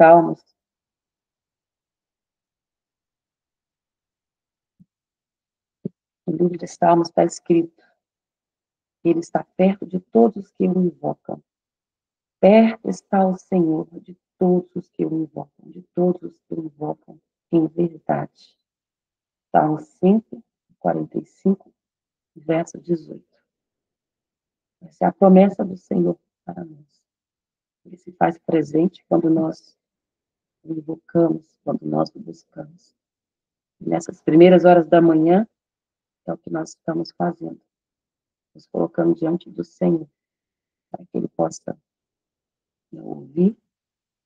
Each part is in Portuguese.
Salmos. No livro de Salmos está escrito: Ele está perto de todos os que o invocam. Perto está o Senhor de todos os que o invocam, de todos os que o invocam em verdade. Salmo 145, verso 18. Essa é a promessa do Senhor para nós. Ele se faz presente quando nós o invocamos, quando nós o buscamos. E nessas primeiras horas da manhã, é o que nós estamos fazendo. Nos colocando diante do Senhor, para que Ele possa ouvir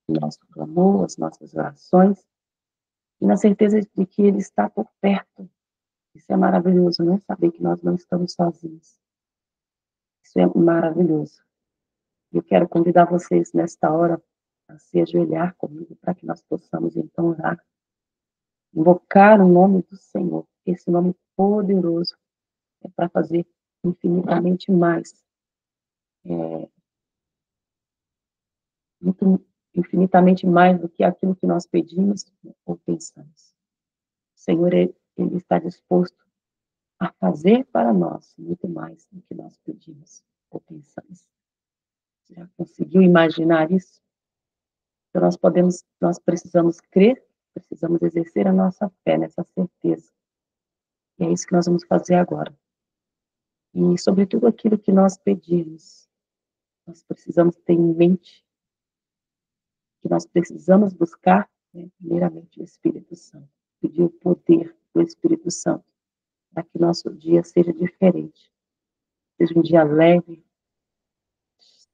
o nosso clamor, as nossas orações, e na certeza de que Ele está por perto. Isso é maravilhoso, né? Saber que nós não estamos sozinhos. Isso é maravilhoso. Eu quero convidar vocês nesta hora a se ajoelhar comigo para que nós possamos então orar, invocar o nome do Senhor. Esse nome poderoso é para fazer infinitamente mais, infinitamente mais do que aquilo que nós pedimos ou pensamos. O Senhor, Ele está disposto a fazer para nós muito mais do que nós pedimos ou pensamos. Você já conseguiu imaginar isso? Então nós precisamos crer, precisamos exercer a nossa fé nessa certeza. E é isso que nós vamos fazer agora. E sobre tudo aquilo que nós pedimos, nós precisamos ter em mente que nós precisamos buscar, né, primeiramente, o Espírito Santo. Pedir o poder do Espírito Santo para que nosso dia seja diferente. Seja um dia leve,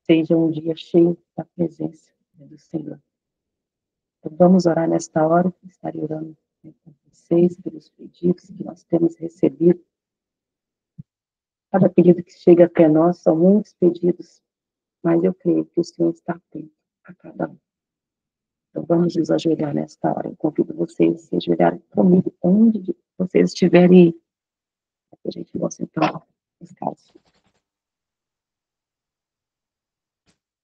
seja um dia cheio da presença, né, do Senhor. Então, vamos orar nesta hora. Estarei orando, né, com vocês pelos pedidos que nós temos recebido. Cada pedido que chega até nós são muitos pedidos, mas eu creio que o Senhor está atento a cada um. Então, vamos nos ajoelhar nesta hora. Eu convido vocês a se ajoelharem comigo, onde vocês estiverem, para que a gente possa, então, buscar.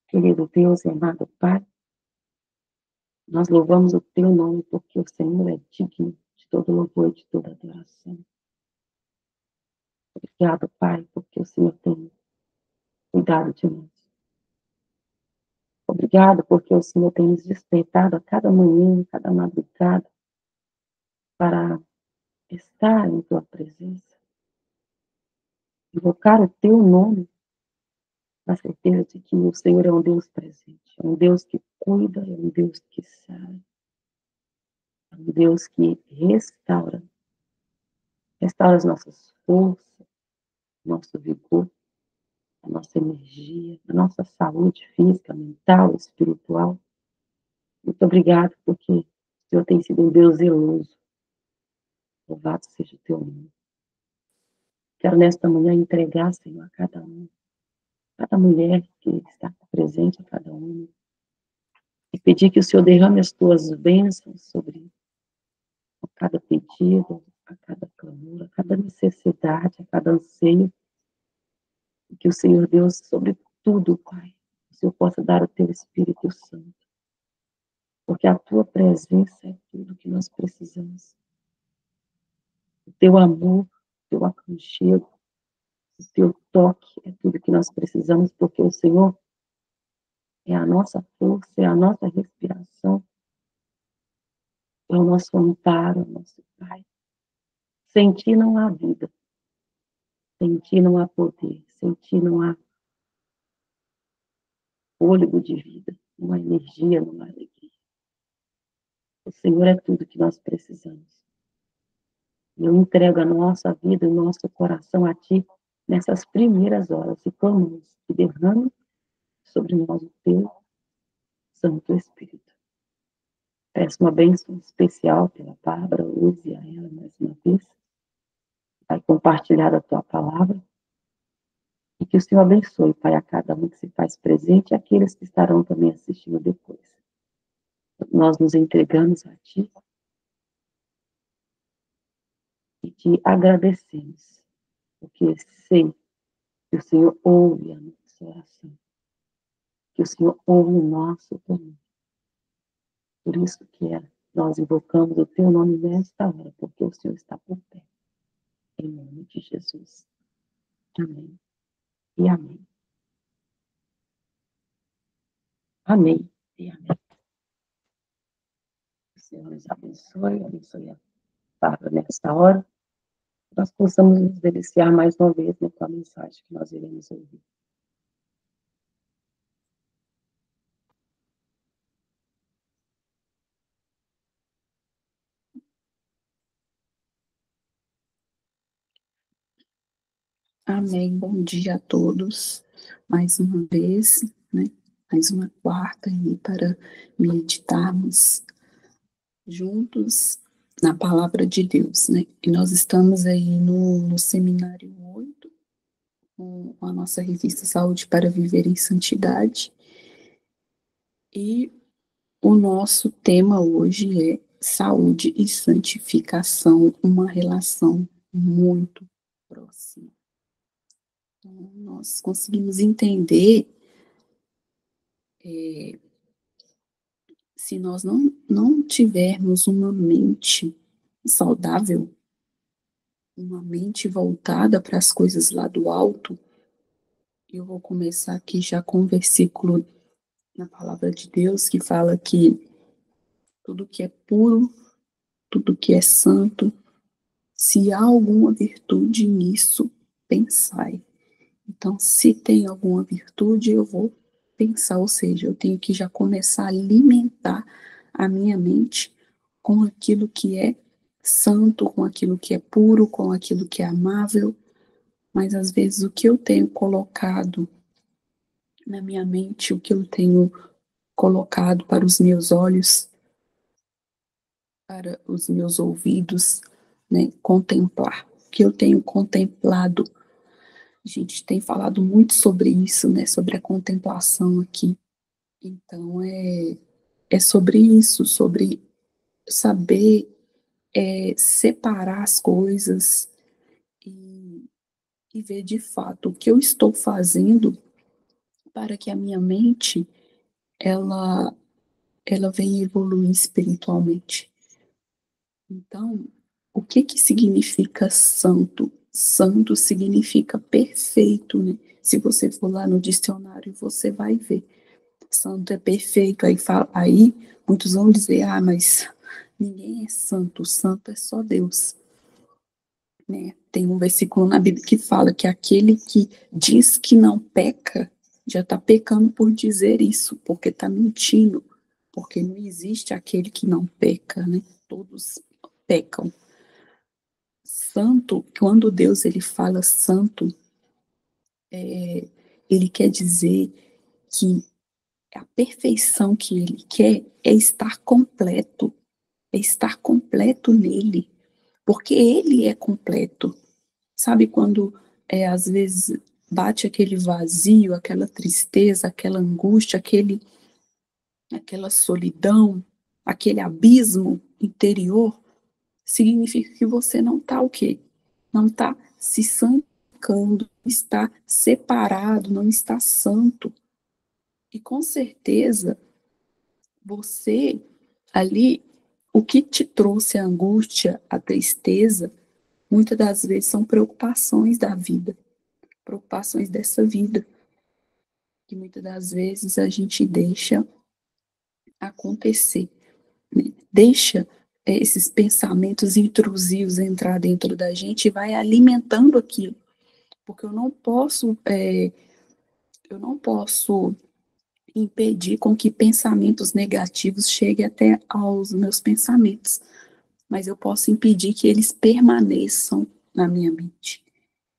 Querido Deus e amado Pai, nós louvamos o Teu nome, porque o Senhor é digno de todo louvor e de toda adoração. Obrigado, Pai, porque o Senhor tem cuidado de nós. Obrigado, porque o Senhor tem nos despertado a cada manhã, a cada madrugada, para estar em Tua presença, invocar o Teu nome, na certeza de que o Senhor é um Deus presente, é um Deus que cuida, é um Deus que sabe, é um Deus que restaura as nossas forças, nosso vigor, a nossa energia, a nossa saúde física, mental, espiritual. Muito obrigado, porque o Senhor tem sido um Deus zeloso. Louvado seja o Teu nome. Quero nesta manhã entregar, Senhor, a cada um, cada mulher que está presente, a cada um, e pedir que o Senhor derrame as Tuas bênçãos sobre a cada pedido, a cada clamor, a cada necessidade, a cada anseio, e que o Senhor Deus, sobre tudo, Pai, o Senhor possa dar o Teu Espírito Santo, porque a Tua presença é tudo que nós precisamos. O Teu amor, o Teu aconchego, o Teu toque é tudo que nós precisamos, porque o Senhor é a nossa força, é a nossa respiração, é o nosso amparo, é o nosso Pai. Sem Ti não há vida, sem Ti não há poder, sem Ti não há fôlego de vida, não há energia, não há alegria. O Senhor é tudo que nós precisamos. Eu entrego a nossa vida, o nosso coração a Ti nessas primeiras horas e clamamos que derrame sobre nós o Teu Santo Espírito. Peço uma bênção especial pela Bárbara, use a ela mais uma vez. Vai compartilhar a Tua palavra. E que o Senhor abençoe, Pai, a cada um que se faz presente e aqueles que estarão também assistindo depois. Nós nos entregamos a Ti e Te agradecemos, porque sei que o Senhor ouve a nossa oração, que o Senhor ouve o nosso clamor. Por isso que nós invocamos o teu nome nesta hora, porque o Senhor está por perto. Em nome de Jesus. Amém. E amém. Amém. E amém. O Senhor nos abençoe a palavra nesta hora. Nós possamos nos deliciar mais uma vez com a mensagem que nós iremos ouvir. Amém. Bom dia a todos. Mais uma vez, né? Mais uma quarta aí para meditarmos juntos na palavra de Deus, né? E nós estamos aí no seminário 8, com a nossa revista Saúde para Viver em Santidade. E o nosso tema hoje é saúde e santificação, uma relação muito próxima. Então, nós conseguimos entender se nós não tivermos uma mente saudável, uma mente voltada para as coisas lá do alto, eu vou começar aqui já com um versículo na palavra de Deus que fala que tudo que é puro, tudo que é santo, se há alguma virtude nisso, pensai. Então, se tem alguma virtude, eu vou pensar, ou seja, eu tenho que já começar a alimentar a minha mente com aquilo que é santo, com aquilo que é puro, com aquilo que é amável, mas às vezes o que eu tenho colocado na minha mente, o que eu tenho colocado para os meus olhos, para os meus ouvidos, né, contemplar. O que eu tenho contemplado, a gente tem falado muito sobre isso, né, sobre a contemplação aqui. Então, é sobre isso, sobre saber separar as coisas e ver de fato o que eu estou fazendo para que a minha mente ela, ela venha evoluir espiritualmente. Então, o que que significa santo? Santo significa perfeito, né? Se você for lá no dicionário, você vai ver. Santo é perfeito. Aí muitos vão dizer, mas ninguém é santo. Santo é só Deus. Né? Tem um versículo na Bíblia que fala que aquele que diz que não peca, já está pecando por dizer isso, porque está mentindo, porque não existe aquele que não peca, né? Todos pecam. Santo, quando Deus ele fala santo, ele quer dizer que a perfeição que ele quer é estar completo nele, porque ele é completo. Sabe quando às vezes bate aquele vazio, aquela tristeza, aquela angústia, aquela solidão, aquele abismo interior, significa que você não está o quê? Não está se santificando, está separado, não está santo. E com certeza, você ali, o que te trouxe a angústia, a tristeza, muitas das vezes são preocupações da vida, preocupações dessa vida, que muitas das vezes a gente deixa acontecer, né? Deixa esses pensamentos intrusivos entrar dentro da gente e vai alimentando aquilo, porque eu não posso impedir com que pensamentos negativos cheguem até aos meus pensamentos, mas eu posso impedir que eles permaneçam na minha mente.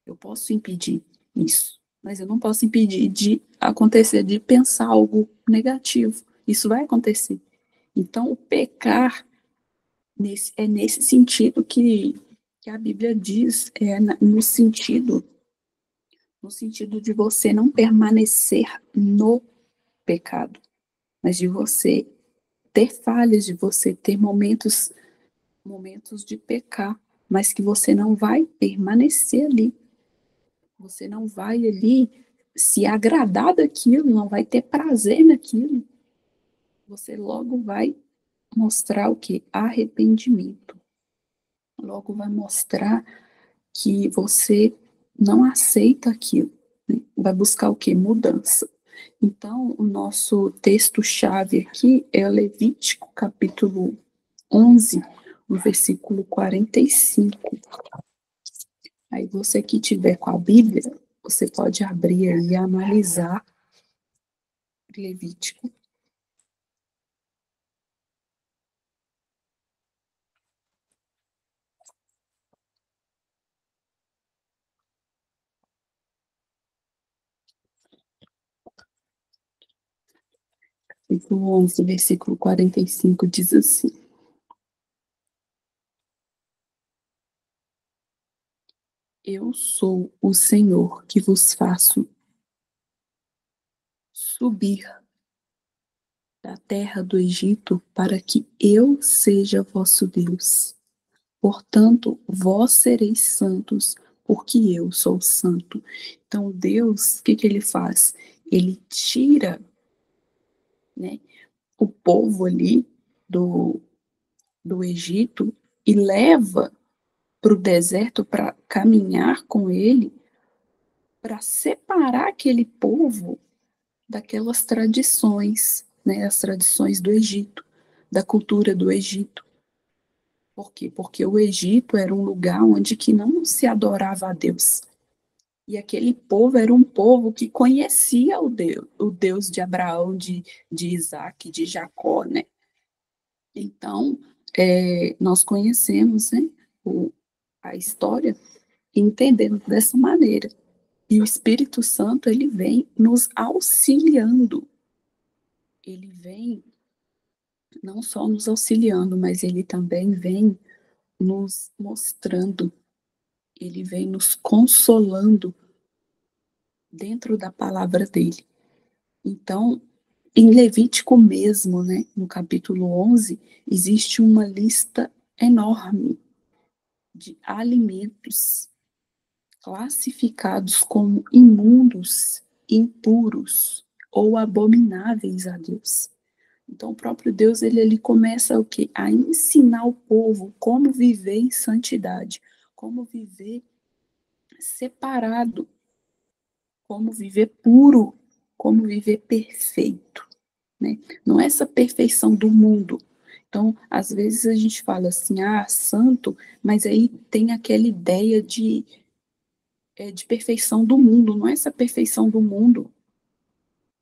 Eu posso impedir isso, mas eu não posso impedir de acontecer, de pensar algo negativo. Isso vai acontecer. Então, o pecar é nesse sentido que a Bíblia diz, no sentido de você não permanecer no pecado, mas de você ter falhas, de você ter momentos de pecar, mas que você não vai permanecer ali. Você não vai ali se agradar daquilo, não vai ter prazer naquilo. Você logo vai mostrar o quê? Arrependimento. Logo vai mostrar que você não aceita aquilo, né? Vai buscar o quê? Mudança. Então, o nosso texto-chave aqui é Levítico, capítulo 11, no versículo 45. Aí você que tiver com a Bíblia, você pode abrir aí e analisar Levítico. Capítulo 11, versículo 45, diz assim: Eu sou o Senhor que vos faço subir da terra do Egito para que eu seja vosso Deus. Portanto, vós sereis santos, porque eu sou santo. Então, Deus, o que ele faz? Ele tira, né, o povo ali do, do Egito e leva para o deserto para caminhar com ele, para separar aquele povo daquelas tradições, né, as tradições do Egito, da cultura do Egito. Por quê? Porque o Egito era um lugar onde que não se adorava a Deus. E aquele povo era um povo que conhecia o Deus de Abraão, de Isaac, de Jacó, né? Então, nós conhecemos, né, a história e entendemos dessa maneira. E o Espírito Santo, ele vem nos auxiliando. Ele vem não só nos auxiliando, mas ele também vem nos mostrando, ele vem nos consolando dentro da palavra dele. Então, em Levítico mesmo, né, no capítulo 11, existe uma lista enorme de alimentos classificados como imundos, impuros ou abomináveis a Deus. Então, o próprio Deus, ele começa o quê? A ensinar o povo como viver em santidade, como viver separado, como viver puro, como viver perfeito, né? Não é essa perfeição do mundo. Então, às vezes a gente fala assim, santo, mas aí tem aquela ideia de perfeição do mundo. Não é essa perfeição do mundo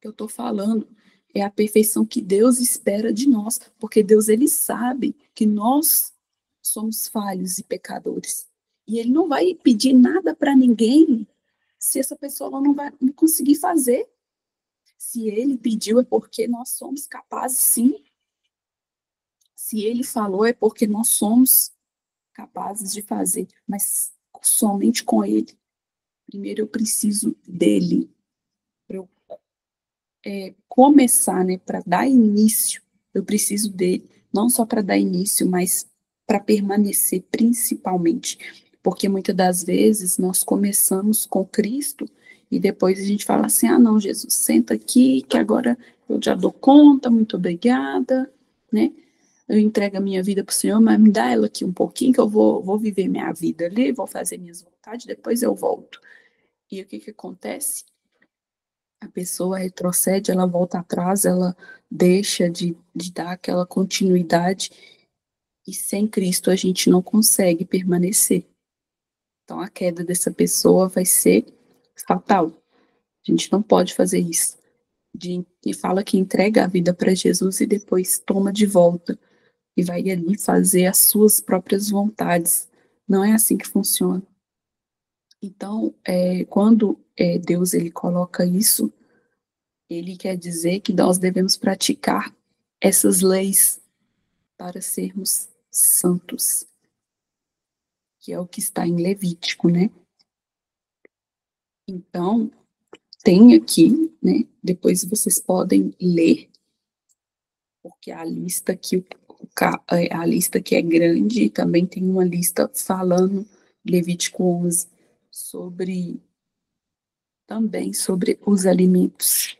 que eu estou falando, é a perfeição que Deus espera de nós, porque Deus, ele sabe que nós somos falhos e pecadores. E ele não vai pedir nada para ninguém se essa pessoa não vai não conseguir fazer. Se ele pediu, é porque nós somos capazes, sim. Se ele falou, é porque nós somos capazes de fazer, mas somente com ele. Primeiro eu preciso dele, para eu começar, né, para dar início, eu preciso dele, não só para dar início, mas para permanecer principalmente, porque muitas das vezes nós começamos com Cristo e depois a gente fala assim, não, Jesus, senta aqui que agora eu já dou conta, muito obrigada, né? Eu entrego a minha vida para o Senhor, mas me dá ela aqui um pouquinho que eu vou viver minha vida ali, vou fazer minhas vontades, depois eu volto. E o que que acontece? A pessoa retrocede, ela volta atrás, ela deixa de dar aquela continuidade e sem Cristo a gente não consegue permanecer. Então a queda dessa pessoa vai ser fatal. A gente não pode fazer isso. E fala que entrega a vida para Jesus e depois toma de volta e vai ali fazer as suas próprias vontades. Não é assim que funciona. Então, quando Deus ele coloca isso, ele quer dizer que nós devemos praticar essas leis para sermos santos, que é o que está em Levítico, né? Então, tem aqui, né? Depois vocês podem ler, porque a lista a lista que é grande, também tem uma lista falando, Levítico 11, também sobre os alimentos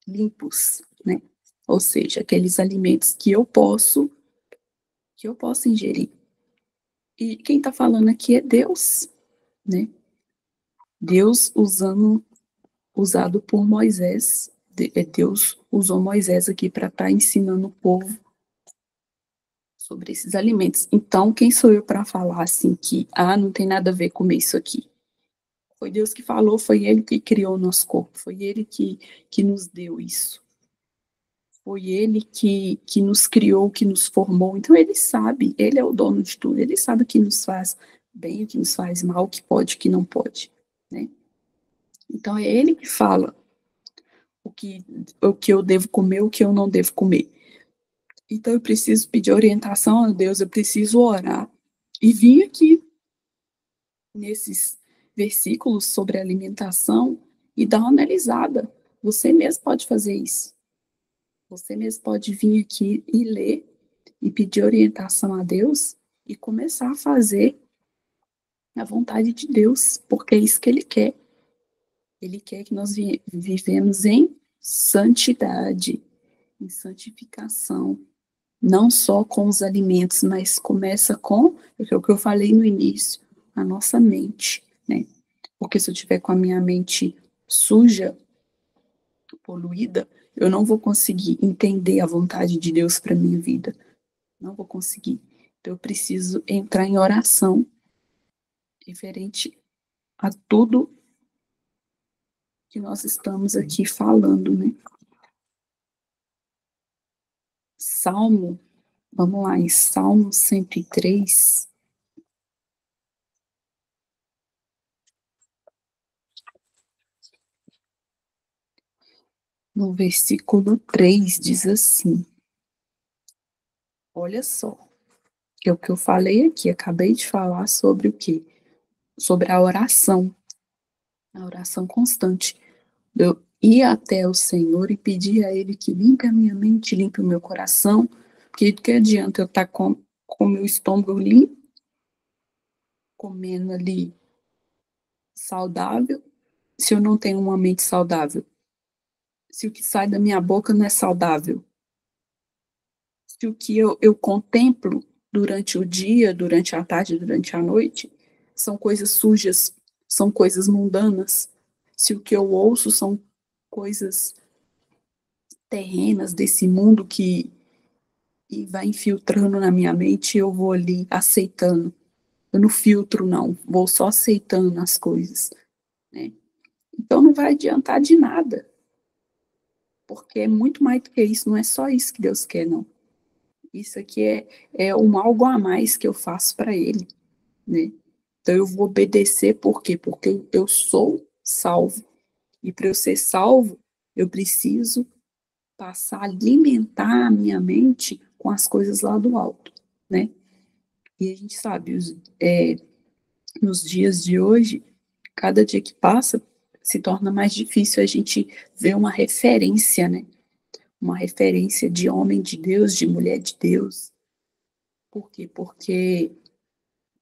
limpos, né? ou seja, aqueles alimentos que eu posso ingerir. E quem está falando aqui é Deus, né? Deus usado por Moisés. Deus usou Moisés aqui para estar ensinando o povo sobre esses alimentos. Então, quem sou eu para falar assim que, não tem nada a ver comer isso aqui? Foi Deus que falou, foi Ele que criou o nosso corpo, foi Ele que nos deu isso. Foi Ele que nos criou, que nos formou. Então, Ele sabe, Ele é o dono de tudo, Ele sabe o que nos faz bem, o que nos faz mal, o que pode, o que não pode, né? Então, é Ele que fala o que eu devo comer, o que eu não devo comer. Então, eu preciso pedir orientação a Deus, eu preciso orar. E vim aqui nesses versículos sobre alimentação e dar uma analisada. Você mesmo pode fazer isso. Você mesmo pode vir aqui e ler e pedir orientação a Deus e começar a fazer a vontade de Deus, porque é isso que Ele quer. Ele quer que nós vivemos em santidade, em santificação, não só com os alimentos, mas começa com o que eu falei no início, a nossa mente, né? Porque se eu tiver com a minha mente suja, poluída, eu não vou conseguir entender a vontade de Deus para minha vida. Não vou conseguir. Então eu preciso entrar em oração referente a tudo que nós estamos aqui falando, né? Salmo, vamos lá, em Salmo 103, no versículo 3, diz assim, olha só, que é o que eu falei aqui, acabei de falar sobre o quê? Sobre a oração constante. Eu ir até o Senhor e pedir a Ele que limpe a minha mente, limpe o meu coração, porque que adianta eu estar com o meu estômago limpo, comendo ali saudável, se eu não tenho uma mente saudável? Se o que sai da minha boca não é saudável? Se o que eu contemplo durante o dia, durante a tarde, durante a noite, são coisas sujas, são coisas mundanas? Se o que eu ouço são coisas terrenas desse mundo que e vai infiltrando na minha mente e eu vou ali aceitando. Eu não filtro, não, vou só aceitando as coisas, né? Então não vai adiantar de nada, porque é muito mais do que isso, não é só isso que Deus quer, não. Isso aqui é um algo a mais que eu faço para Ele, né? Então eu vou obedecer, por quê? Porque eu sou salvo. E para eu ser salvo, eu preciso passar a alimentar a minha mente com as coisas lá do alto, né? E a gente sabe, nos dias de hoje, cada dia que passa, se torna mais difícil a gente ver uma referência, né? Uma referência de homem de Deus, de mulher de Deus. Por quê? Porque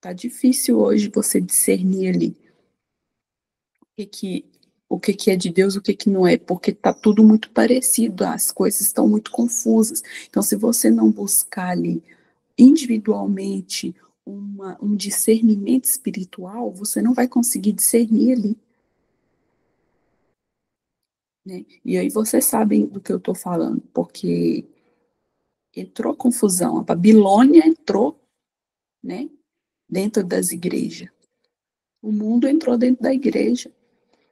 tá difícil hoje você discernir ali o que que é de Deus, o que que não é, porque tá tudo muito parecido, as coisas estão muito confusas. Então, se você não buscar ali individualmente um discernimento espiritual, você não vai conseguir discernir ali, né? E aí vocês sabem do que eu estou falando, porque entrou confusão, a Babilônia entrou, né, dentro das igrejas, o mundo entrou dentro da igreja.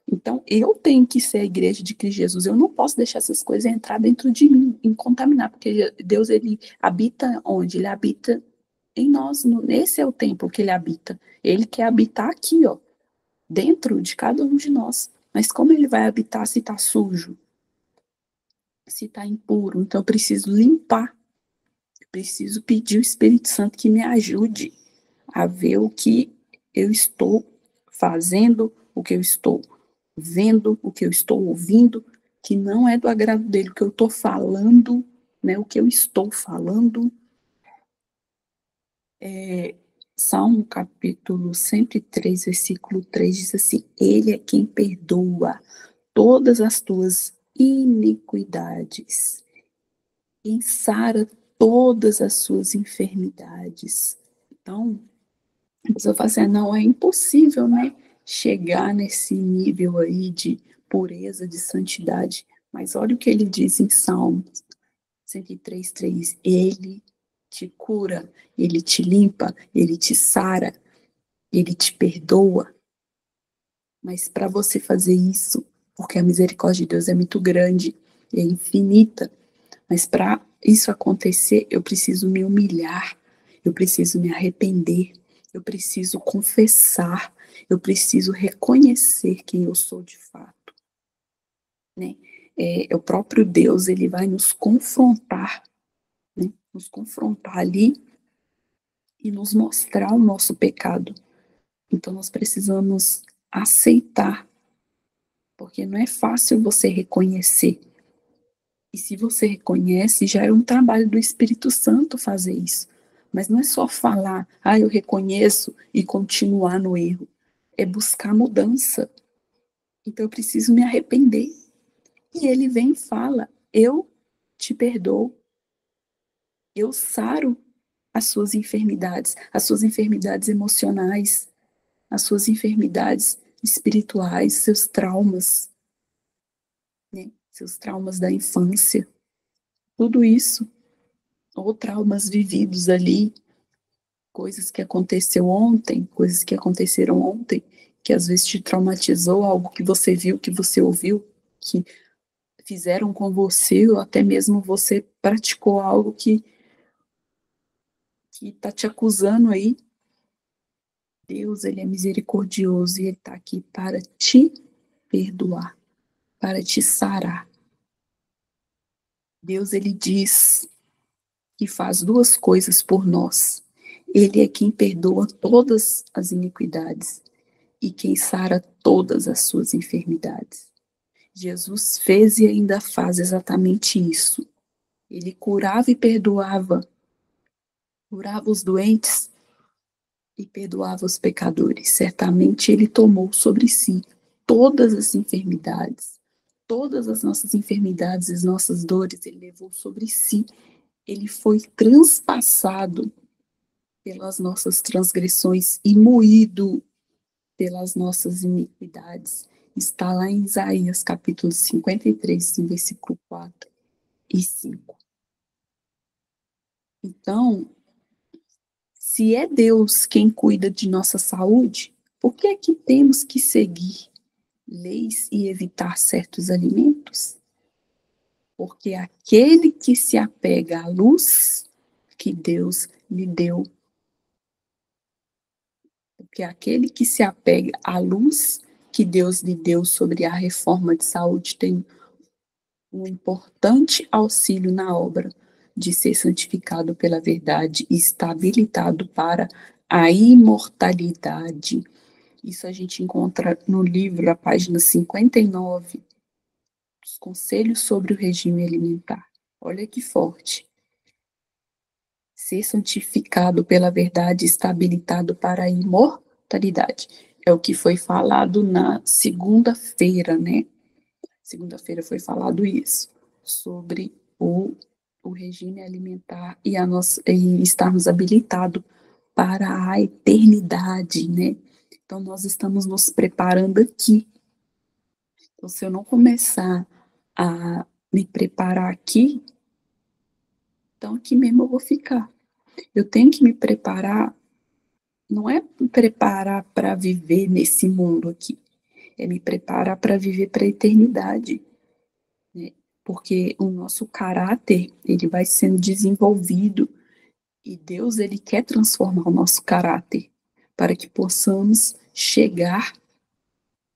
Então, eu tenho que ser a igreja de Cristo Jesus. Eu não posso deixar essas coisas entrar dentro de mim e contaminar, porque Deus, ele habita onde? Ele habita em nós. Esse é o templo que ele habita. Ele quer habitar aqui, ó, dentro de cada um de nós. Mas como ele vai habitar se está sujo? Se está impuro? Então, eu preciso limpar. Eu preciso pedir o Espírito Santo que me ajude a ver o que eu estou fazendo, o que eu estou vendo, o que eu estou ouvindo, que não é do agrado dele, o que eu estou falando, né, o que eu estou falando. Salmo capítulo 103, versículo 3 diz assim: Ele é quem perdoa todas as tuas iniquidades quem sara todas as suas enfermidades. Então, a pessoa fala assim, não, é impossível, né, chegar nesse nível aí de pureza, de santidade. Mas olha o que ele diz em Salmos 103:3. Ele te cura, ele te limpa, ele te sara, ele te perdoa. Mas para você fazer isso, porque a misericórdia de Deus é muito grande, é infinita, mas para isso acontecer, eu preciso me humilhar, eu preciso me arrepender, eu preciso confessar, eu preciso reconhecer quem eu sou de fato, né? O próprio Deus, ele vai nos confrontar, né? Nos confrontar ali e nos mostrar o nosso pecado. Então nós precisamos aceitar, porque não é fácil você reconhecer. E se você reconhece, já é um trabalho do Espírito Santo fazer isso. Mas não é só falar, eu reconheço e continuar no erro. É buscar mudança. Então eu preciso me arrepender. E ele vem e fala, eu te perdoo. Eu saro as suas enfermidades emocionais, as suas enfermidades espirituais, seus traumas, né? Seus traumas da infância. Tudo isso, ou traumas vividos ali, coisas que aconteceu ontem, coisas que aconteceram ontem, que às vezes te traumatizou, algo que você viu, que você ouviu, que fizeram com você, ou até mesmo você praticou algo que está te acusando aí. Deus, ele é misericordioso e ele está aqui para te perdoar, para te sarar. Deus, ele diz que faz duas coisas por nós. Ele é quem perdoa todas as iniquidades e quem sara todas as suas enfermidades. Jesus fez e ainda faz exatamente isso. Ele curava e perdoava, curava os doentes e perdoava os pecadores. Certamente ele tomou sobre si todas as enfermidades, todas as nossas enfermidades, as nossas dores, ele levou sobre si. Ele foi transpassado pelas nossas transgressões e moído pelas nossas iniquidades. Está lá em Isaías, capítulo 53, versículo 4 e 5. Então, se é Deus quem cuida de nossa saúde, por que é que temos que seguir leis e evitar certos alimentos? Porque aquele que se apega à luz que Deus lhe deu, porque aquele que se apega à luz que Deus lhe deu sobre a reforma de saúde tem um importante auxílio na obra de ser santificado pela verdade e está habilitado para a imortalidade. Isso a gente encontra no livro, a página 59, os conselhos sobre o regime alimentar. Olha que forte. Ser santificado pela verdade está habilitado para a imortalidade. É o que foi falado na segunda-feira, né? Segunda-feira foi falado isso, sobre o regime alimentar e estarmos habilitados para a eternidade, né? Então, nós estamos nos preparando aqui. Então, se eu não começar a me preparar aqui, então aqui mesmo eu vou ficar. Eu tenho que me preparar, não é me preparar para viver nesse mundo aqui, é me preparar para viver para a eternidade, né? Porque o nosso caráter, ele vai sendo desenvolvido e Deus, ele quer transformar o nosso caráter para que possamos chegar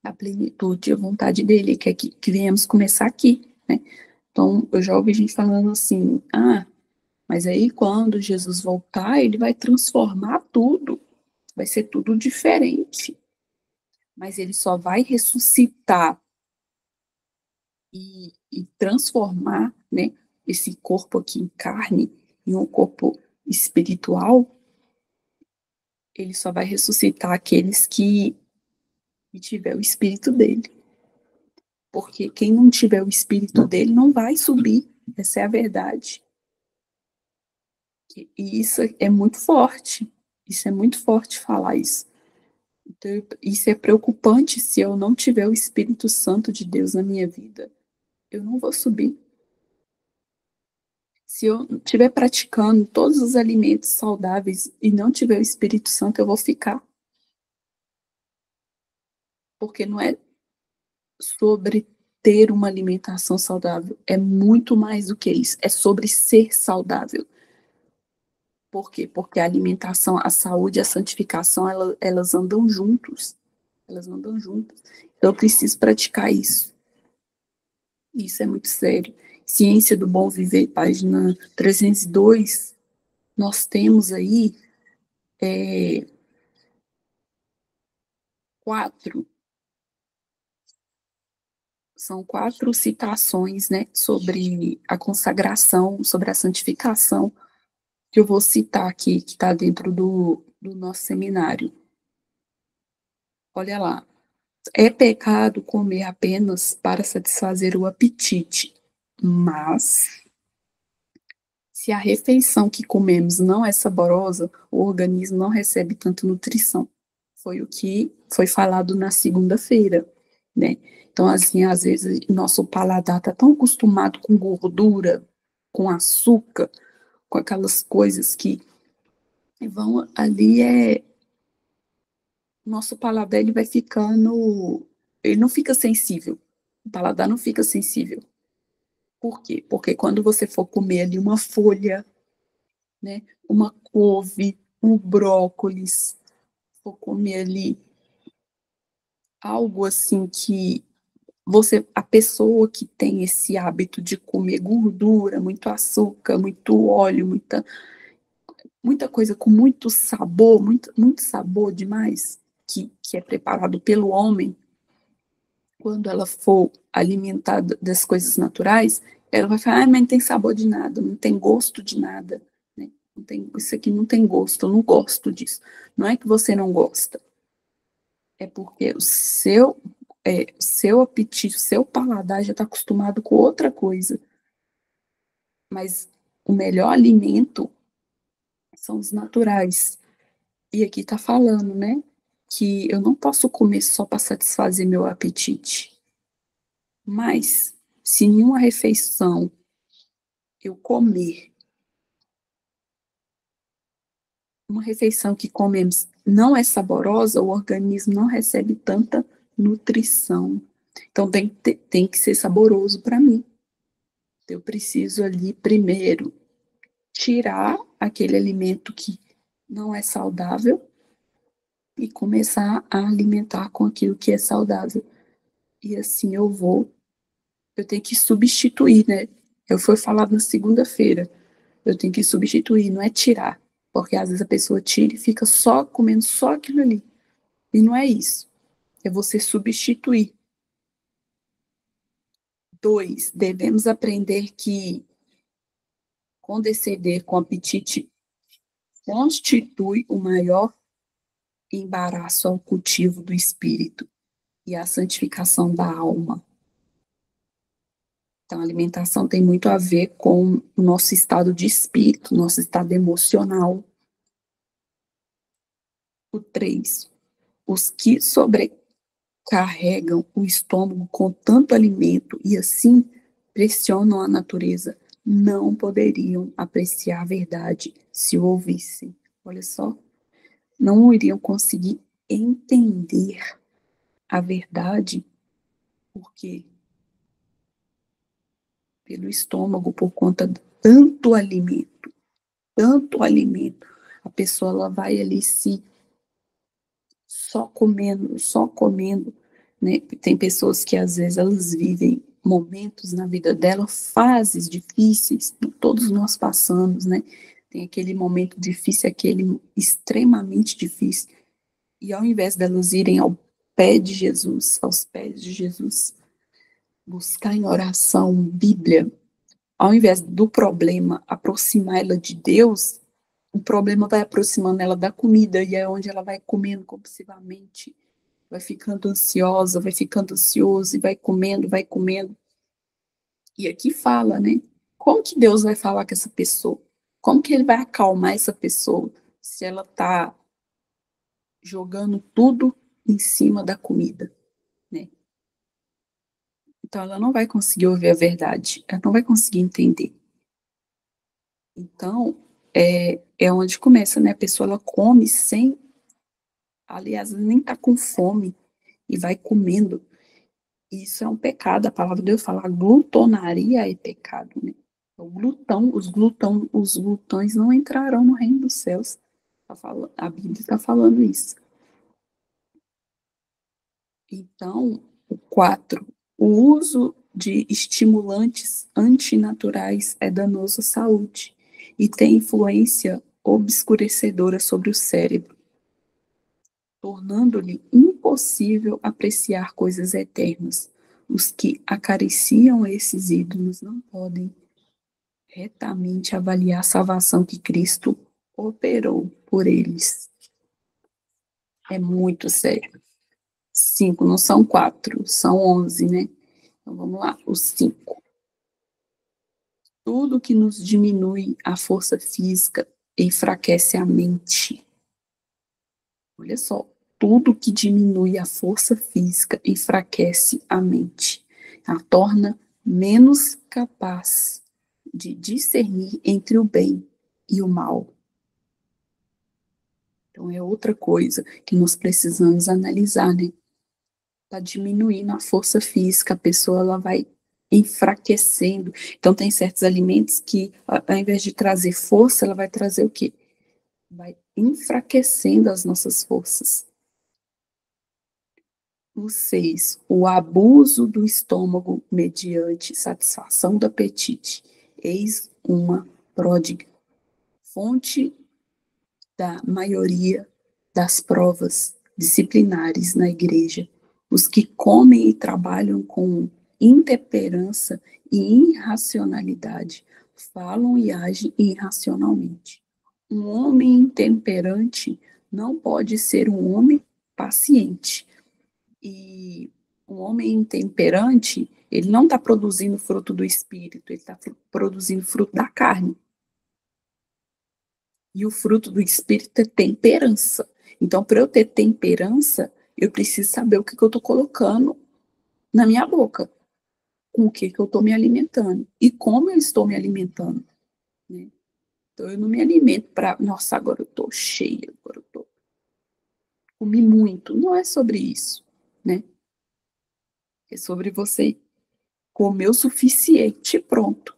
à plenitude e à vontade dele, que é que viemos começar aqui, né? Então, eu já ouvi gente falando assim, mas aí quando Jesus voltar, ele vai transformar tudo, vai ser tudo diferente. Mas ele só vai ressuscitar e transformar, né, esse corpo aqui em carne, em um corpo espiritual, ele só vai ressuscitar aqueles que tiver o espírito dele. Porque quem não tiver o espírito dele não vai subir, essa é a verdade. E isso é muito forte. Isso é muito forte falar isso. Então, isso é preocupante se eu não tiver o Espírito Santo de Deus na minha vida. Eu não vou subir. Se eu estiver praticando todos os alimentos saudáveis e não tiver o Espírito Santo, eu vou ficar. Porque não é sobre ter uma alimentação saudável. É muito mais do que isso. É sobre ser saudável. Por quê? Porque a alimentação, a saúde e a santificação, elas andam juntos. Elas andam juntas. Então, eu preciso praticar isso. Isso é muito sério. Ciência do Bom Viver, página 302, nós temos aí quatro, são quatro citações, né, sobre a consagração, sobre a santificação, que eu vou citar aqui, que está dentro do nosso seminário. Olha lá. É pecado comer apenas para satisfazer o apetite, mas se a refeição que comemos não é saborosa, o organismo não recebe tanta nutrição. Foi o que foi falado na segunda-feira, né? Então, assim, às vezes, nosso paladar está tão acostumado com gordura, com açúcar, com aquelas coisas que vão ali, nosso paladar ele vai ficando, ele não fica sensível, o paladar não fica sensível. Por quê? Porque quando você for comer ali uma folha, né, uma couve, um brócolis, for comer ali algo assim que a pessoa que tem esse hábito de comer gordura, muito açúcar, muito óleo, muita coisa com muito sabor, muito sabor demais, que é preparado pelo homem, quando ela for alimentada das coisas naturais, ela vai falar, mas não tem sabor de nada, não tem gosto de nada, né? Não tem, isso aqui não tem gosto, eu não gosto disso. Não é que você não gosta, é porque seu apetite, o seu paladar já está acostumado com outra coisa. Mas o melhor alimento são os naturais. E aqui está falando, né? Que eu não posso comer só para satisfazer meu apetite. Mas, se em uma refeição eu comer, uma refeição que comemos não é saborosa, o organismo não recebe tanta nutrição. Então, tem que ser saboroso para mim. Eu preciso ali, primeiro, tirar aquele alimento que não é saudável e começar a alimentar com aquilo que é saudável. E assim eu tenho que substituir, né? Eu fui falado na segunda-feira, eu tenho que substituir, não é tirar, porque às vezes a pessoa tira e fica só comendo só aquilo ali. E não é isso. É você substituir. 2, devemos aprender que condescender com apetite constitui o maior embaraço ao cultivo do espírito e à santificação da alma. Então, a alimentação tem muito a ver com o nosso estado de espírito, nosso estado emocional. O 3, os que sobrecarregam o estômago com tanto alimento e assim pressionam a natureza, não poderiam apreciar a verdade se o ouvissem. Olha só, não iriam conseguir entender a verdade, porque pelo estômago, por conta de tanto alimento, a pessoa ela vai ali se só comendo, né? Tem pessoas que às vezes elas vivem momentos na vida dela, fases difíceis, todos nós passamos, né? Tem aquele momento difícil, aquele extremamente difícil, e ao invés delas irem ao pé de Jesus, aos pés de Jesus, buscar em oração, Bíblia, ao invés do problema aproximá-la de Deus, o problema vai aproximando ela da comida e é onde ela vai comendo compulsivamente, vai ficando ansiosa, vai ficando ansioso e vai comendo, vai comendo. E aqui fala, né? Como que Deus vai falar com essa pessoa? Como que ele vai acalmar essa pessoa se ela está jogando tudo em cima da comida, né? Então ela não vai conseguir ouvir a verdade, ela não vai conseguir entender. Então é onde começa, né? A pessoa ela come sem, aliás, nem está com fome e vai comendo. Isso é um pecado. A palavra de Deus fala, a glutonaria é pecado, né? O glutão, os glutões não entrarão no reino dos céus. A Bíblia está falando isso. Então, o 4, o uso de estimulantes antinaturais é danoso à saúde e tem influência obscurecedora sobre o cérebro, tornando-lhe impossível apreciar coisas eternas. Os que acariciam esses ídolos não podem retamente avaliar a salvação que Cristo operou por eles. É muito sério. 5, não são 4, são 11, né? Então vamos lá, os 5. Tudo que nos diminui a força física enfraquece a mente. Olha só, tudo que diminui a força física enfraquece a mente. A torna menos capaz de discernir entre o bem e o mal. Então é outra coisa que nós precisamos analisar, né? Está diminuindo a força física, a pessoa ela vai enfraquecendo. Então tem certos alimentos que, ao invés de trazer força, ela vai trazer o quê? Vai enfraquecendo as nossas forças. O 6, o abuso do estômago mediante satisfação do apetite. Eis uma pródiga, fonte da maioria das provas disciplinares na igreja. Os que comem e trabalham com intemperança e irracionalidade falam e agem irracionalmente. Um homem intemperante não pode ser um homem paciente. E um homem intemperante, ele não está produzindo fruto do espírito, ele está produzindo fruto da carne. E o fruto do espírito é temperança. Então, para eu ter temperança, eu preciso saber o que eu estou colocando na minha boca, com o que eu estou me alimentando e como eu estou me alimentando. Né? Então, eu não me alimento para, nossa, agora eu estou cheia, agora eu comi muito. Não é sobre isso, né? É sobre você comer o suficiente e pronto.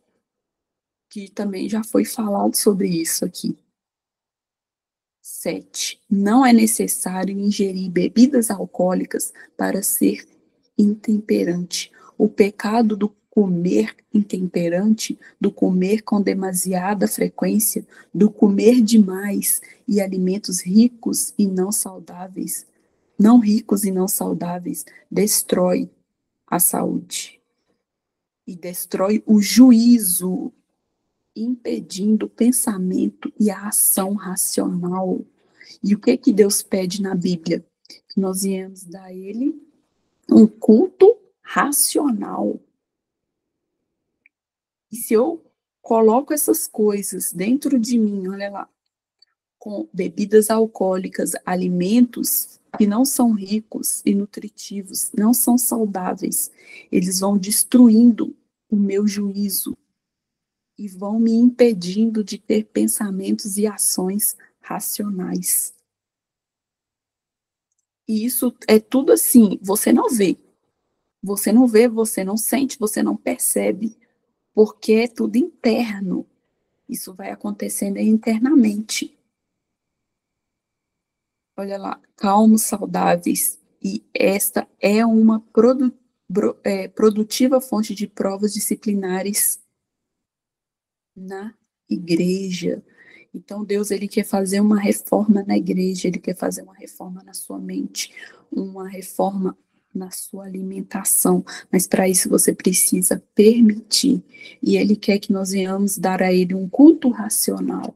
Que também já foi falado sobre isso aqui. 7. Não é necessário ingerir bebidas alcoólicas para ser intemperante. O pecado do comer intemperante, do comer com demasiada frequência, do comer demais e alimentos ricos e não saudáveis, não ricos e não saudáveis, destrói a saúde e destrói o juízo, impedindo o pensamento e a ação racional. E o que Deus pede na Bíblia? Que nós viemos dar a Ele um culto racional. E se eu coloco essas coisas dentro de mim, olha lá, com bebidas alcoólicas, alimentos que não são ricos e nutritivos, não são saudáveis, eles vão destruindo o meu juízo e vão me impedindo de ter pensamentos e ações racionais. E isso é tudo assim, você não vê. Você não vê, você não sente, você não percebe, porque é tudo interno. Isso vai acontecendo internamente. Olha lá, calmos saudáveis. E esta é uma produtiva fonte de provas disciplinares na igreja. Então, Deus, ele quer fazer uma reforma na igreja, ele quer fazer uma reforma na sua mente, uma reforma na sua alimentação, mas para isso você precisa permitir. E ele quer que nós venhamos dar a ele um culto racional.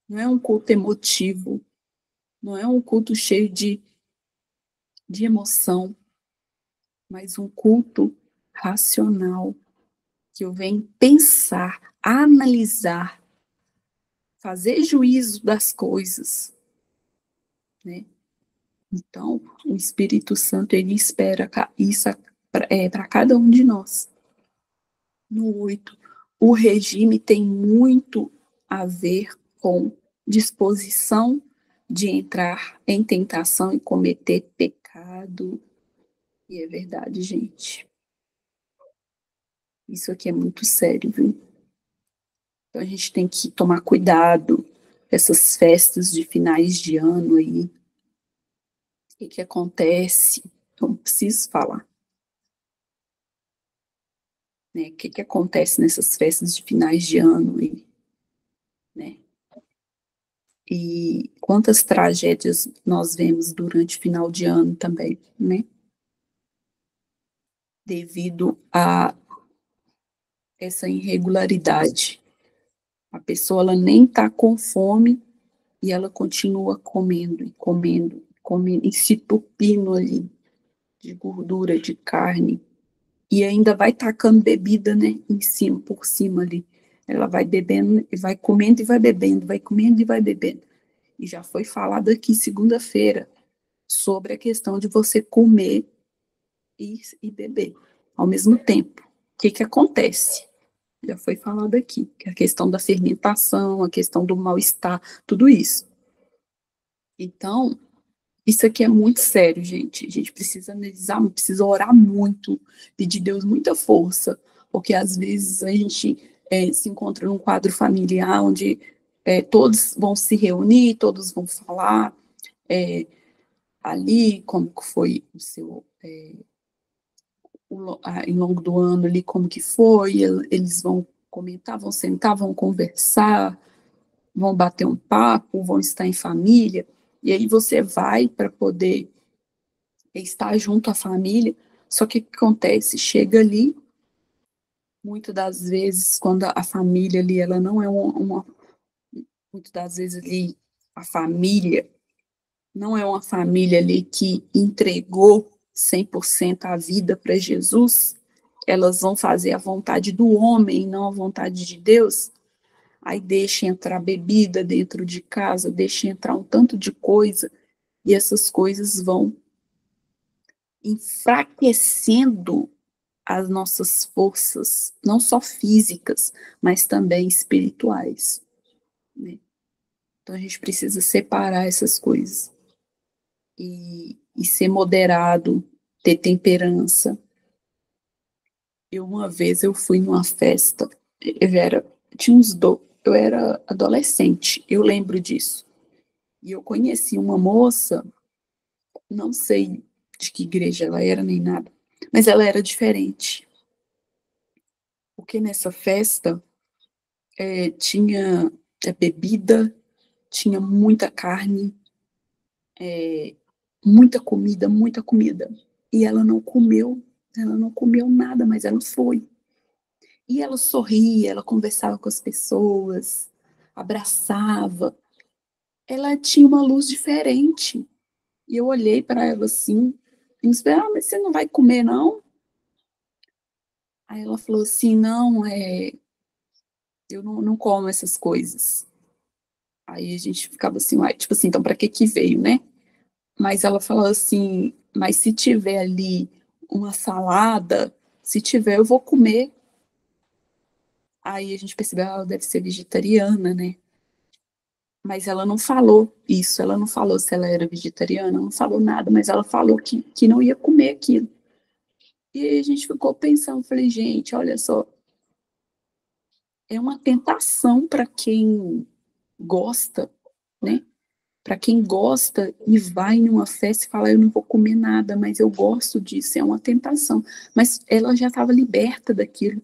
Não é um culto emotivo, não é um culto cheio de emoção, mas um culto racional, que eu venho pensar, analisar fazer juízo das coisas, né? Então, o Espírito Santo, ele espera isso para cada um de nós. No 8, o regime tem muito a ver com disposição de entrar em tentação e cometer pecado. E é verdade, gente. Isso aqui é muito sério, viu? Então a gente tem que tomar cuidado. Essas festas de finais de ano aí. O que acontece? Eu não preciso falar. Né? O que acontece nessas festas de finais de ano aí? Né? E quantas tragédias nós vemos durante o final de ano também, né? Devido a essa irregularidade. A pessoa ela nem está com fome e ela continua comendo e comendo, comendo e se entupindo ali de gordura, de carne. E ainda vai tacando bebida, né, em cima, por cima ali. Ela vai bebendo e vai comendo e vai bebendo, vai comendo e vai bebendo. E já foi falado aqui segunda-feira sobre a questão de você comer e beber ao mesmo tempo. O que acontece? Já foi falado aqui, que é a questão da fermentação, a questão do mal-estar, tudo isso. Então, isso aqui é muito sério, gente. A gente precisa analisar, precisa orar muito, pedir a Deus muita força, porque às vezes a gente se encontra num quadro familiar onde todos vão se reunir, todos vão falar ali como que foi o seu em longo do ano ali como que foi, eles vão comentar, vão sentar, vão conversar, vão bater um papo, vão estar em família, e aí você vai para poder estar junto à família, só que o que acontece? Chega ali, muitas das vezes, quando a família ali, ela não é muitas das vezes ali, a família não é uma família ali que entregou 100% a vida para Jesus, elas vão fazer a vontade do homem, não a vontade de Deus, aí deixa entrar bebida dentro de casa, deixa entrar um tanto de coisa, e essas coisas vão enfraquecendo as nossas forças, não só físicas, mas também espirituais, né? Então a gente precisa separar essas coisas e ser moderado, ter temperança. Uma vez eu fui numa festa, eu era adolescente, eu lembro disso. E eu conheci uma moça, não sei de que igreja ela era nem nada, mas ela era diferente. Porque nessa festa tinha bebida, tinha muita carne, muita comida, muita comida. E ela não comeu nada, mas ela foi. E ela sorria, ela conversava com as pessoas, abraçava. Ela tinha uma luz diferente. E eu olhei para ela assim, e disse, mas você não vai comer, não? Aí ela falou assim, não, eu não como essas coisas. Aí a gente ficava assim, uai, tipo assim, então para que veio, né? Mas ela falou assim, mas se tiver ali uma salada, se tiver eu vou comer. Aí a gente percebeu, ela deve ser vegetariana, né? Mas ela não falou isso, ela não falou se ela era vegetariana, não falou nada, mas ela falou que não ia comer aquilo. E aí a gente ficou pensando, falei, gente, olha só, é uma tentação para quem gosta, né? Para quem gosta e vai numa festa e fala, eu não vou comer nada, mas eu gosto disso, é uma tentação. Mas ela já estava liberta daquilo.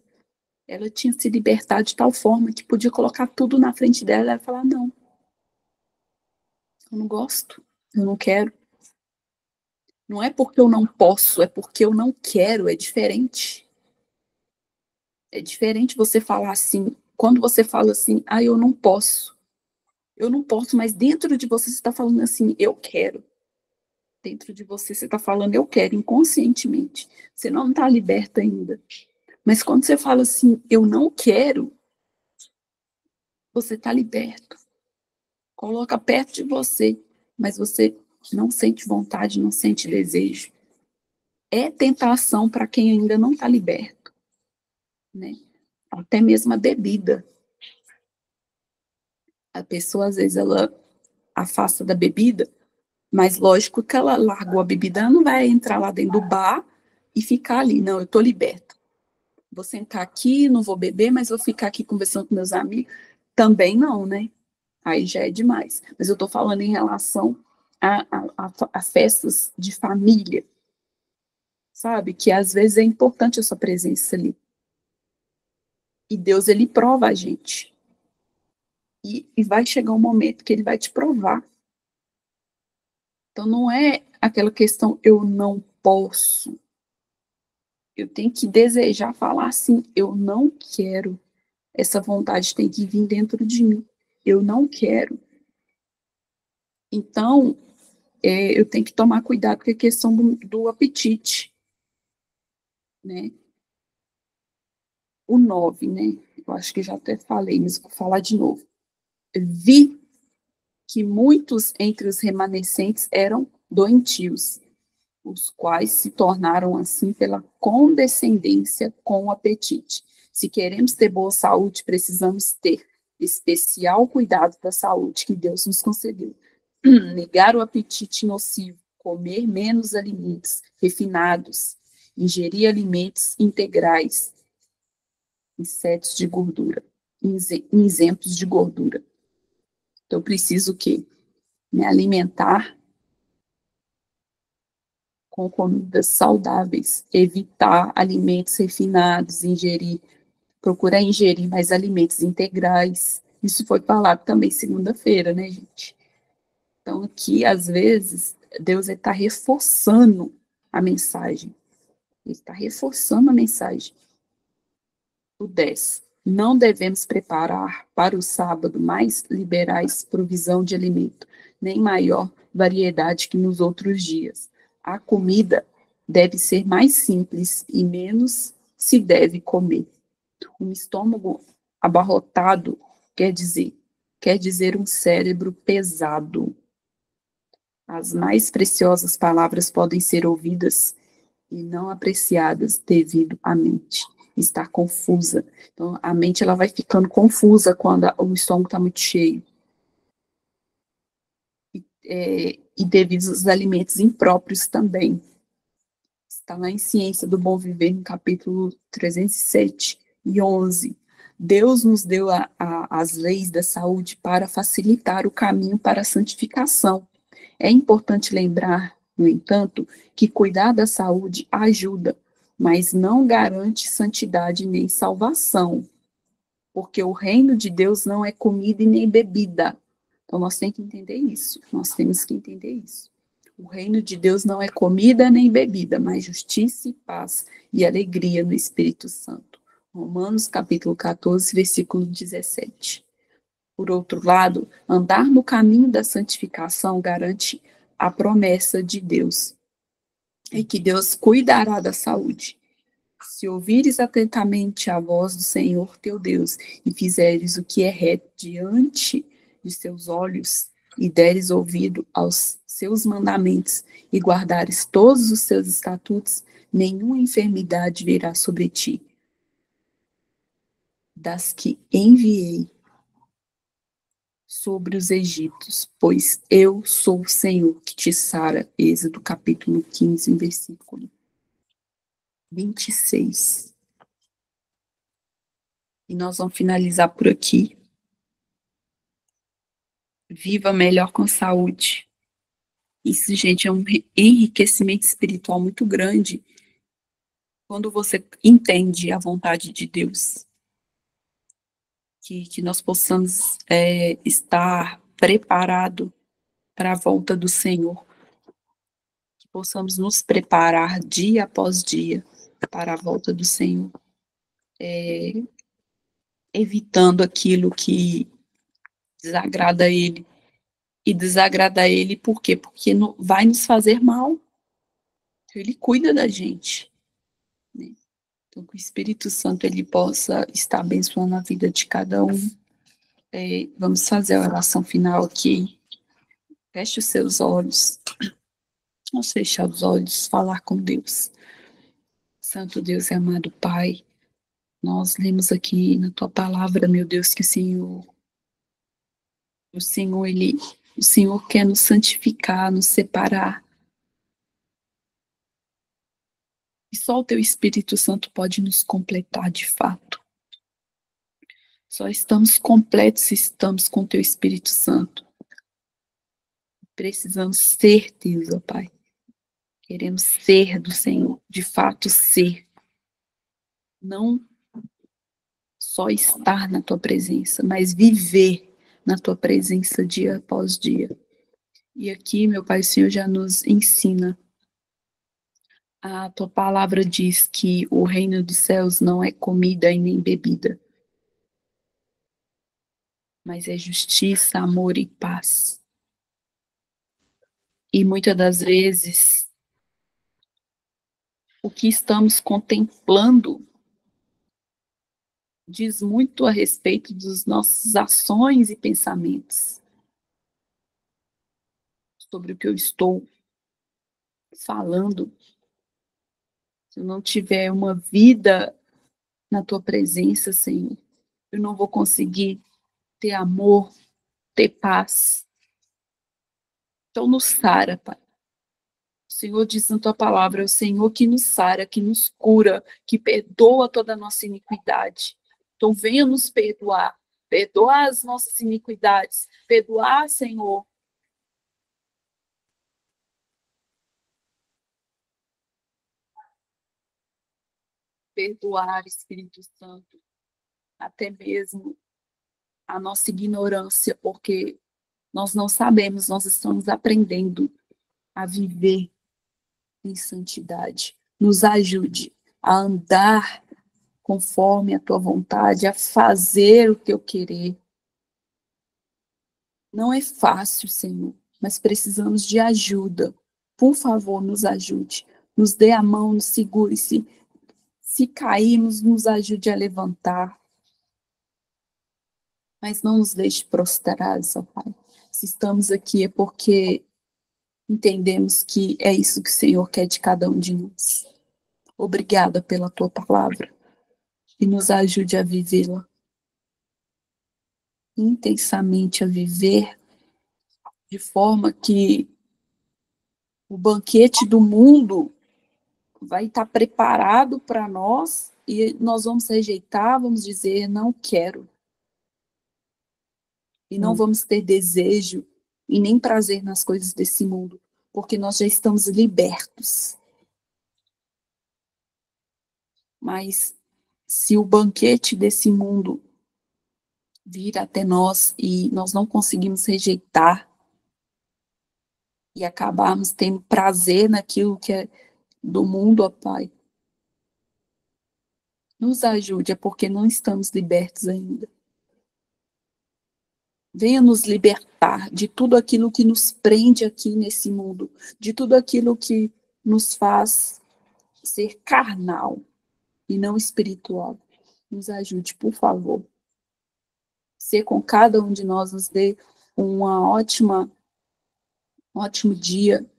Ela tinha se libertado de tal forma que podia colocar tudo na frente dela e falar, não, eu não gosto, eu não quero. Não é porque eu não posso, é porque eu não quero, é diferente. É diferente você falar assim, quando você fala assim, eu não posso. Eu não posso, mas dentro de você está falando assim, eu quero. Dentro de você está falando, eu quero, inconscientemente. Você não está liberta ainda. Mas quando você fala assim, eu não quero, você está liberto. coloca perto de você, mas você não sente vontade, não sente desejo. É tentação para quem ainda não está liberto, né? Até mesmo a bebida. A pessoa, às vezes, ela afasta da bebida, mas lógico que ela largou a bebida, ela não vai entrar lá dentro do bar e ficar ali. Não, eu estou liberta. Vou sentar aqui, não vou beber, mas vou ficar aqui conversando com meus amigos. Também não, né? Aí já é demais. Mas eu estou falando em relação a festas de família, sabe? Que às vezes é importante a sua presença ali. E Deus, ele prova a gente. E vai chegar um momento que ele vai te provar. Então não é aquela questão, eu não posso. Eu tenho que desejar falar assim, eu não quero. Essa vontade tem que vir dentro de mim. Eu não quero. Então, eu tenho que tomar cuidado com a questão do apetite, né? O 9, né? Eu acho que já até falei, mas vou falar de novo. Vi que muitos entre os remanescentes eram doentios, os quais se tornaram assim pela condescendência com o apetite. Se queremos ter boa saúde, precisamos ter especial cuidado da saúde que Deus nos concedeu. Negar o apetite nocivo, comer menos alimentos refinados, ingerir alimentos integrais, insetos de gordura, isentos de gordura. Então, eu preciso o quê? Me alimentar com comidas saudáveis, evitar alimentos refinados, procurar ingerir mais alimentos integrais. Isso foi falado também segunda-feira, né, gente? Então, aqui, às vezes, Deus está reforçando a mensagem. Ele está reforçando a mensagem. O 10. Não devemos preparar para o sábado mais liberais provisão de alimento, nem maior variedade que nos outros dias. A comida deve ser mais simples e menos se deve comer. Um estômago abarrotado quer dizer um cérebro pesado. As mais preciosas palavras podem ser ouvidas e não apreciadas devido à mente estar confusa. Então, a mente ela vai ficando confusa quando o estômago está muito cheio. E devido aos alimentos impróprios também. Está lá em Ciência do Bom Viver, no capítulo 307 e 11. Deus nos deu as leis da saúde para facilitar o caminho para a santificação. É importante lembrar, no entanto, que cuidar da saúde ajuda, mas não garante santidade nem salvação, porque o reino de Deus não é comida e nem bebida. Então, nós temos que entender isso. Nós temos que entender isso. O reino de Deus não é comida nem bebida, mas justiça e paz e alegria no Espírito Santo. Romanos capítulo 14, versículo 17. Por outro lado, andar no caminho da santificação garante a promessa de Deus, e que Deus cuidará da saúde. Se ouvires atentamente a voz do Senhor teu Deus, e fizeres o que é reto diante de seus olhos, e deres ouvido aos seus mandamentos, e guardares todos os seus estatutos, nenhuma enfermidade virá sobre ti, das que enviei sobre os egípcios, pois eu sou o Senhor que te sara. Êxodo capítulo 15, versículo 26. E nós vamos finalizar por aqui. Viva melhor com saúde. Isso, gente, é um enriquecimento espiritual muito grande quando você entende a vontade de Deus. Que nós possamos estar preparado para a volta do Senhor. Que possamos nos preparar dia após dia para a volta do Senhor. Evitando aquilo que desagrada a Ele. E desagrada a Ele por quê? Porque vai nos fazer mal. Ele cuida da gente. Né? Então, que o Espírito Santo ele possa estar abençoando a vida de cada um. Vamos fazer a oração final aqui. Feche os seus olhos. Vamos fechar os olhos, falar com Deus. Santo Deus e amado Pai, nós lemos aqui na tua palavra, meu Deus, que o Senhor quer nos santificar, nos separar. E só o teu Espírito Santo pode nos completar de fato. Só estamos completos se estamos com o teu Espírito Santo. Precisamos ser teus, ó Pai. Queremos ser do Senhor, de fato ser. Não só estar na tua presença, mas viver na tua presença dia após dia. E aqui, meu Pai, o Senhor já nos ensina. A tua palavra diz que o reino dos céus não é comida e nem bebida, mas é justiça, amor e paz. E muitas das vezes, o que estamos contemplando diz muito a respeito das nossas ações e pensamentos, sobre o que eu estou falando. Se eu não tiver uma vida na tua presença, Senhor, eu não vou conseguir ter amor, ter paz. Então nos sara, Pai. O Senhor diz na tua palavra, é o Senhor que nos sara, que nos cura, que perdoa toda a nossa iniquidade. Então venha nos perdoar, perdoar as nossas iniquidades, perdoar, Senhor. Perdoar, Espírito Santo, até mesmo a nossa ignorância, porque nós não sabemos, nós estamos aprendendo a viver em santidade. Nos ajude a andar conforme a tua vontade, a fazer o teu querer. Não é fácil, Senhor, mas precisamos de ajuda. Por favor, nos ajude. Nos dê a mão, nos segure. Se cairmos, nos ajude a levantar. Mas não nos deixe prostrados, ó Pai. Se estamos aqui é porque entendemos que é isso que o Senhor quer de cada um de nós. Obrigada pela tua palavra e nos ajude a vivê-la intensamente, a viver de forma que o banquete do mundo vai estar preparado para nós e nós vamos rejeitar, vamos dizer, não quero. E não vamos ter desejo e nem prazer nas coisas desse mundo, porque nós já estamos libertos. Mas se o banquete desse mundo vir até nós e nós não conseguimos rejeitar e acabarmos tendo prazer naquilo que é do mundo, ó Pai, nos ajude, é porque não estamos libertos ainda. Venha nos libertar de tudo aquilo que nos prende aqui nesse mundo, de tudo aquilo que nos faz ser carnal e não espiritual. Nos ajude, por favor. Ser com cada um de nós, nos dê um ótimo dia,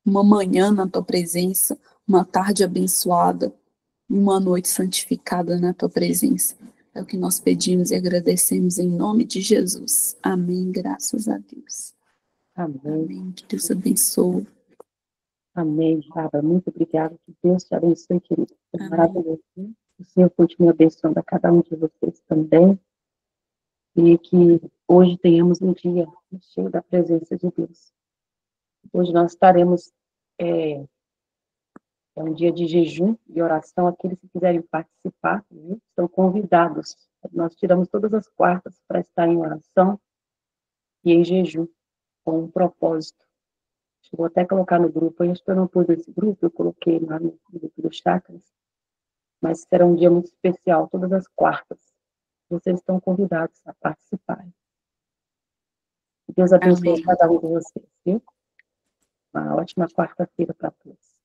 uma manhã na tua presença, uma tarde abençoada, uma noite santificada na tua presença. É o que nós pedimos e agradecemos em nome de Jesus. Amém. Graças a Deus. Amém. Amém. Que Deus abençoe. Amém, Bárbara. Muito obrigada. Que Deus te abençoe, querido. Foi Amém. maravilhoso. Né? O Senhor continue abençoando a cada um de vocês também. E que hoje tenhamos um dia cheio da presença de Deus. Hoje nós estaremos, é um dia de jejum e oração. Aqueles que quiserem participar, né, estão convidados. Nós tiramos todas as quartas para estar em oração e em jejum, com um propósito. Vou até colocar no grupo, eu acho que eu não pus nesse grupo, eu coloquei lá no grupo dos chakras, mas será um dia muito especial, todas as quartas. Vocês estão convidados a participarem. Deus abençoe Amém. cada um de vocês, viu? Uma ótima quarta-feira para todos.